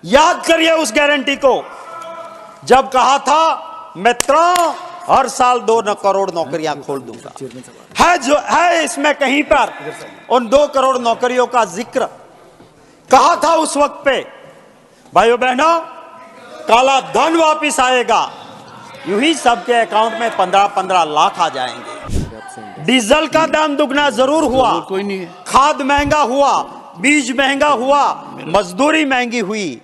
याद करिए उस गारंटी को, जब कहा था मित्रों हर साल 2 करोड़ नौकरियां खोल दूंगा। है जो है इसमें कहीं पर उन 2 करोड़ नौकरियों का जिक्र कहा था उस वक्त पे। भाइयों बहनों, काला धन वापिस आएगा, यूं ही सबके अकाउंट में 15-15 लाख आ जाएंगे। डीजल का दाम दुगना जरूर हुआ, कोई नहीं है। खाद महंगा हुआ, बीज महंगा हुआ, मजदूरी महंगी हुई,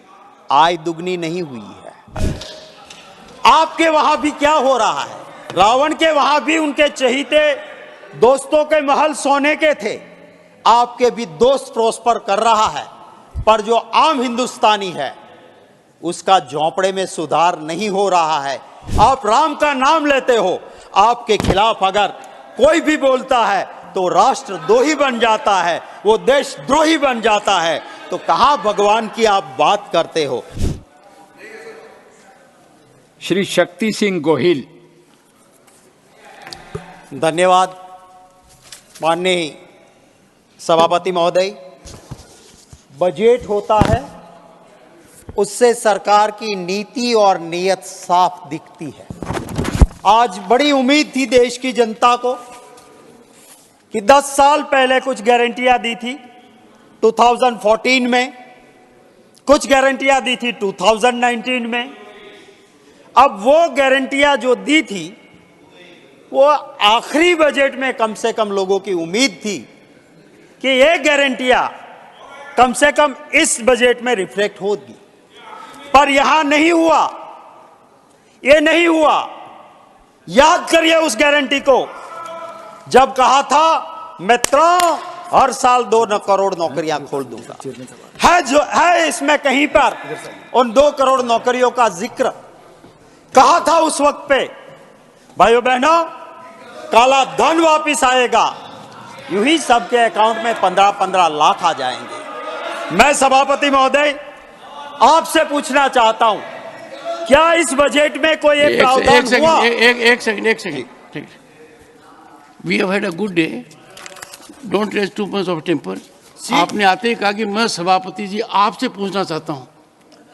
आय दुगनी नहीं हुई है। आपके वहां भी क्या हो रहा है? रावण के वहां भी उनके चहीते दोस्तों के महल सोने के थे, आपके भी दोस्त प्रोस्पर कर रहा है, पर जो आम हिंदुस्तानी है उसका झोंपड़े में सुधार नहीं हो रहा है। आप राम का नाम लेते हो, आपके खिलाफ अगर कोई भी बोलता है तो राष्ट्रद्रोही बन जाता है, वो देशद्रोही बन जाता है, तो कहां भगवान की आप बात करते हो? श्री शक्ति सिंह गोहिल। धन्यवाद माननीय सभापति महोदय। बजट होता है, उससे सरकार की नीति और नीयत साफ दिखती है। आज बड़ी उम्मीद थी देश की जनता को कि 10 साल पहले कुछ गारंटियां दी थी 2014 में, कुछ गारंटियां दी थी 2019 में। अब वो गारंटियां जो दी थी वो आखिरी बजट में कम से कम लोगों की उम्मीद थी कि ये गारंटियां कम से कम इस बजट में रिफ्लेक्ट होगी, पर यहां नहीं हुआ, ये नहीं हुआ। याद करिए उस गारंटी को, जब कहा था मित्रों हर साल 2 करोड़ नौकरियां खोल दूंगा। है जो है इसमें कहीं पर उन 2 करोड़ नौकरियों का जिक्र कहा था उस वक्त पे। भाइयों बहनों, काला धन वापिस आएगा, यूं ही सबके अकाउंट में 15-15 लाख आ जाएंगे। मैं सभापति महोदय आपसे पूछना चाहता हूं, क्या इस बजट में कोई एक प्रावधान हुआ? एक second. We have had a good day, don't raise too much of temper. आपने आते ही कहा कि मैं सभापति जी आपसे पूछना चाहता हूं,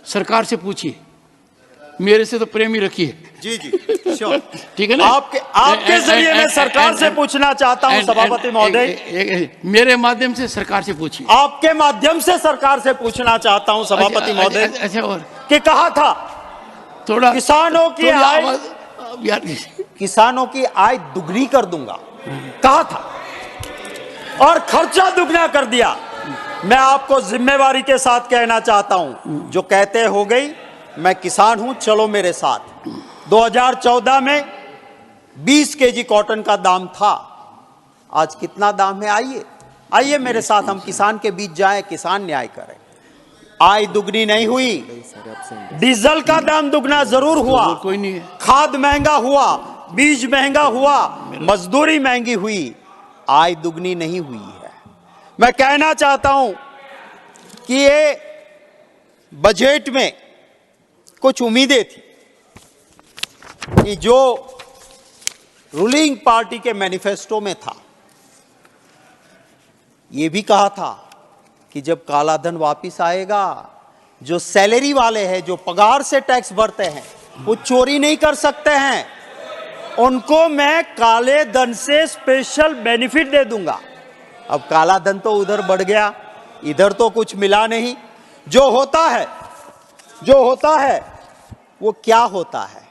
सरकार से पूछिए, मेरे से तो प्रेम ही रखिए। जी श्योर, ठीक है ना? आपके जरिए मैं सरकार से पूछना चाहता हूं सभापति महोदय, मेरे माध्यम से सरकार से पूछिए। आपके माध्यम से सरकार से पूछना चाहता हूं सभापति महोदय। अच्छा, और कि कहा था थोड़ा किसानों की आय, यार किसानों की आय दुगनी कर दूंगा, कहा था, और खर्चा दुगना कर दिया। मैं आपको जिम्मेवारी के साथ कहना चाहता हूं, जो कहते हो गई मैं किसान हूं, चलो मेरे साथ। 2014 में 20 केजी कॉटन का दाम था, आज कितना दाम है? आइए मेरे साथ, हम किसान के बीच जाएं, किसान न्याय करें। आय दुगनी नहीं हुई, डीजल का दाम दुगना जरूर हुआ, कोई नहीं है। खाद महंगा हुआ, बीज महंगा हुआ, मजदूरी महंगी हुई, आय दुगनी नहीं हुई है। मैं कहना चाहता हूं कि ये बजट में कुछ उम्मीदें थी कि जो रूलिंग पार्टी के मैनिफेस्टो में था, यह भी कहा था कि जब काला धन वापिस आएगा, जो सैलरी वाले हैं, जो पगार से टैक्स भरते हैं, वो चोरी नहीं कर सकते हैं, उनको मैं काले धन से स्पेशल बेनिफिट दे दूंगा। अब काला धन तो उधर बढ़ गया, इधर तो कुछ मिला नहीं। जो होता है वो क्या होता है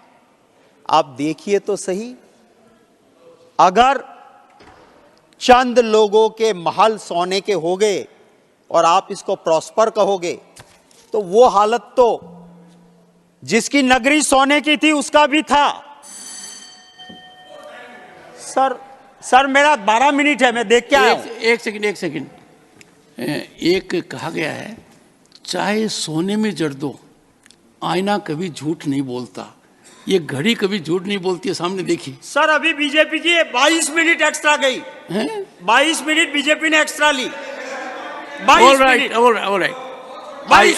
आप देखिए तो सही। अगर चंद लोगों के महल सोने के हो गए और आप इसको प्रॉस्पर कहोगे, तो वो हालत तो जिसकी नगरी सोने की थी उसका भी था। सर मेरा 12 मिनट है, मैं देख के आया हूं। एक सेकंड। एक कहा गया है, चाहे सोने में जड़ दो, आईना कभी झूठ नहीं बोलता। ये घड़ी कभी झूठ नहीं बोलती है, सामने देखिए। सर अभी बीजेपी की 22 मिनट एक्स्ट्रा गई, 22 मिनट बीजेपी ने एक्स्ट्रा ली। 22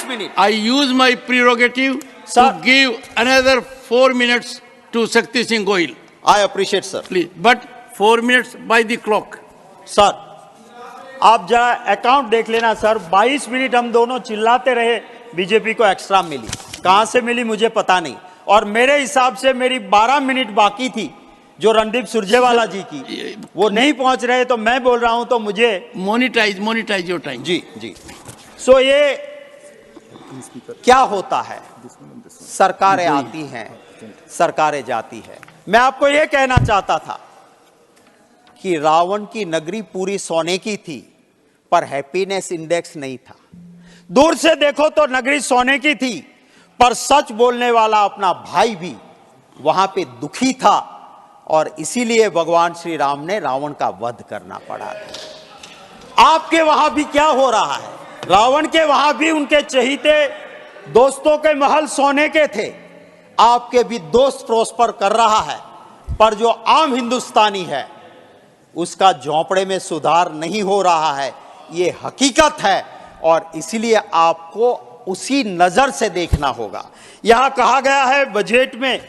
minute. I use my prerogative to give another 4 minutes to Shakti Singh Gohil. I appreciate sir. Please, but 4 minutes by the clock. Sir आप जरा अकाउंट देख लेना sir, 22 minute हम दोनों चिल्लाते रहे, बीजेपी को एक्स्ट्रा मिली। कहां से मिली मुझे पता नहीं, और मेरे हिसाब से मेरी 12 मिनट बाकी थी जो रणदीप सुरजेवाला जी की, वो नहीं पहुंच रहे, तो मैं बोल रहा हूं, तो मुझे मोनिटाइज योर टाइम। जी जी। सो ये क्या होता है, सरकारें आती हैं, सरकारें जाती है। मैं आपको यह कहना चाहता था कि रावण की नगरी पूरी सोने की थी, पर हैप्पीनेस इंडेक्स नहीं था। दूर से देखो तो नगरी सोने की थी, पर सच बोलने वाला अपना भाई भी वहां पे दुखी था, और इसीलिए भगवान श्री राम ने रावण का वध करना पड़ा। आपके वहां भी क्या हो रहा है? रावण के वहां भी उनके चहीते दोस्तों के महल सोने के थे, आपके भी दोस्त प्रोस्पर कर रहा है, पर जो आम हिंदुस्तानी है उसका झोंपड़े में सुधार नहीं हो रहा है, ये हकीकत है, और इसीलिए आपको उसी नजर से देखना होगा। यहां कहा गया है बजट में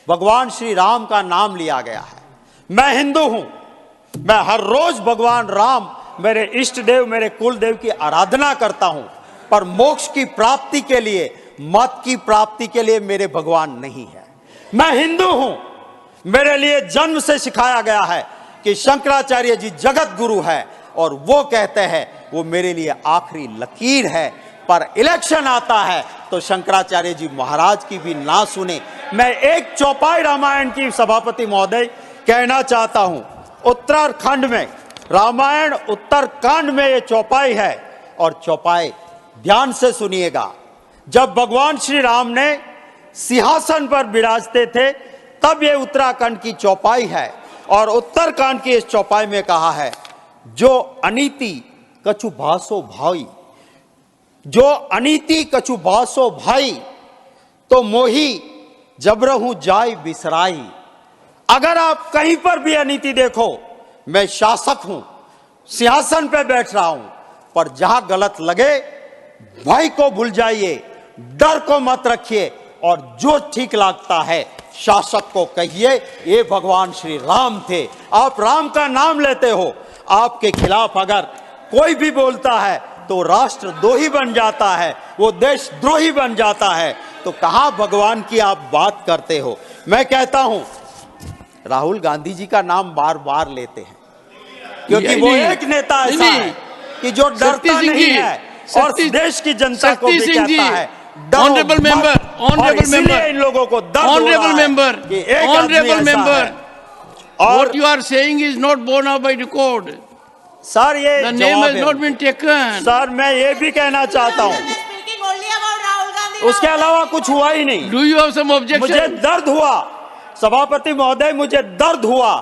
भगवान श्री राम का नाम लिया गया है। मैं हिंदू हूं, मैं हर रोज भगवान राम मेरे इष्ट देव, मेरे कुल देव की आराधना करता हूं, पर मोक्ष की प्राप्ति के लिए, मत की प्राप्ति के लिए मेरे भगवान नहीं है। मैं हिंदू हूं, मेरे लिए जन्म से सिखाया गया है कि शंकराचार्य जी जगत गुरु है, और वो कहते हैं वो मेरे लिए आखिरी लकीर है, पर इलेक्शन आता है तो शंकराचार्य जी महाराज की भी ना सुने। मैं एक चौपाई रामायण की सभापति महोदय कहना चाहता हूं, उत्तराखंड में रामायण उत्तरकांड में ये चौपाई है, और चौपाई ध्यान से सुनिएगा। जब भगवान श्री राम ने सिंहासन पर विराजते थे तब ये उत्तराखंड की चौपाई है, और उत्तरकांड की इस चौपाई में कहा है, जो अनीति कछु भासो भाई, जो अनीति कछु भासो भाई, तो मोही जबरहू जाय बिसराई। अगर आप कहीं पर भी अनीति देखो, मैं शासक हूं, सिंहासन पे बैठ रहा हूं, पर जहां गलत लगे भय को भूल जाइए, डर को मत रखिए, और जो ठीक लगता है शासक को कहिए ये भगवान श्री राम थे। आप राम का नाम लेते हो, आपके खिलाफ अगर कोई भी बोलता है तो राष्ट्रद्रोही बन जाता है, वो देशद्रोही बन जाता है, तो कहां भगवान की आप बात करते हो। मैं कहता हूं राहुल गांधी जी का नाम बार बार लेते हैं, क्योंकि वो एक नेता ऐसा है कि जो डरता नहीं है और देश की जनता को भी कहता है ऑनरेबल मेंबर, इन लोगों को honourable member, what you are saying is not borne out by record. Sir ये The name has not been taken. Sir मैं ये भी कहना चाहता हूँ, उसके अलावा कुछ हुआ ही नहीं। Do you have some objection? मुझे दर्द हुआ सभापति महोदय, मुझे दर्द हुआ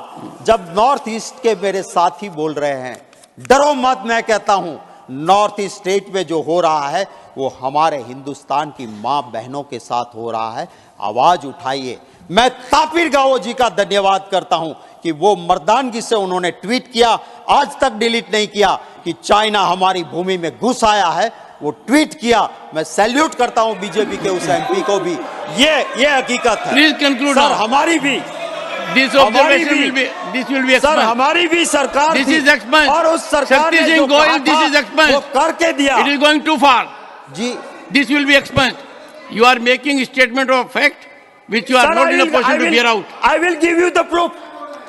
जब नॉर्थ ईस्ट के मेरे साथी बोल रहे हैं डरो मत। मैं कहता हूं नॉर्थ ईस्ट स्टेट में जो हो रहा है वो हमारे हिंदुस्तान की मां बहनों के साथ हो रहा है, आवाज उठाइए। मैं तापिर गाओ जी का धन्यवाद करता हूं कि वो मर्दानगी से उन्होंने ट्वीट किया, आज तक डिलीट नहीं किया, कि चाइना हमारी भूमि में घुस आया है, वो ट्वीट किया। मैं सैल्यूट करता हूं बीजेपी के उस एमपी को भी। ये हकीकत है। Please conclude. सर हमारी भी this observation will be sir हमारी भी सरकार this is expunged, और उस सरकार ने जो Goyal, this is expunged, वो करके दिया। It is going too far. जी this will be expunged. You are making a statement of fact which you are Sir, not in a position to bear out. I will give you the proof.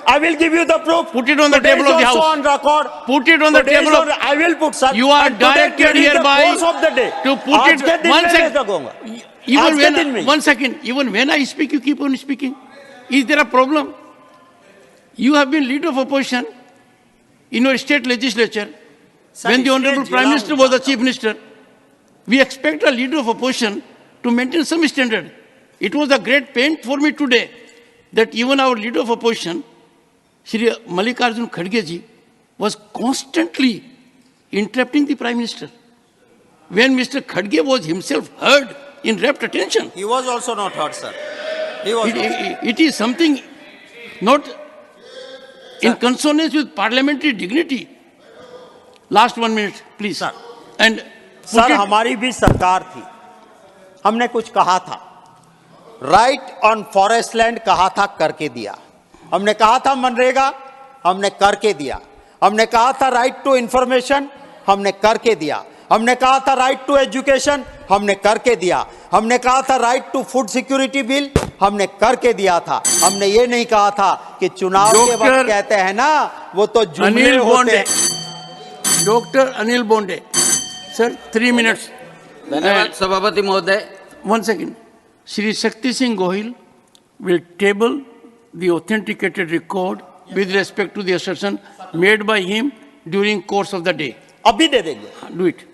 I will give you the proof. Put it on the table of the house. On record. Put it on the table of. I will put, sir. You are directed hereby of the day. to put it. 1 second. Even when 1 second. Even when I speak, you keep on speaking. Is there a problem? You have been leader of opposition in your state legislature. Sir, when the Honorable Prime Minister was the Chief Minister, we expect a leader of opposition to maintain some standard. It was a great pain for me today that even our leader of opposition, Shri Mallikarjun Kharge ji, was constantly interrupting the Prime Minister. When Mr. Kharge was himself heard in rapt attention. He was also not heard, sir. He was it is something not in consonance with parliamentary dignity. Last 1 minute, please. Sir. And sir हमारी भी सरकार थी, हमने कुछ कहा था, right on forest land कहा था, करके दिया। हमने कहा था मनरेगा, हमने करके दिया। हमने कहा था राइट टू इंफॉर्मेशन, हमने करके दिया। हमने कहा था राइट टू एजुकेशन, हमने करके दिया। हमने कहा था right to food security bill, हमने करके दिया था। हमने ये नहीं कहा था कि चुनाव के वक्त कहते हैं ना वो तो जुमले अनिल होते बोंडे, हैं। Doctor Anil Bonde, sir 3 minutes. धन्यवाद सभापति महोदय। 1 second. Shri Shakti Singh Gohil will table the authenticated record with respect to the assertion made by him during course of the day. अभी दे देंगे। Do it.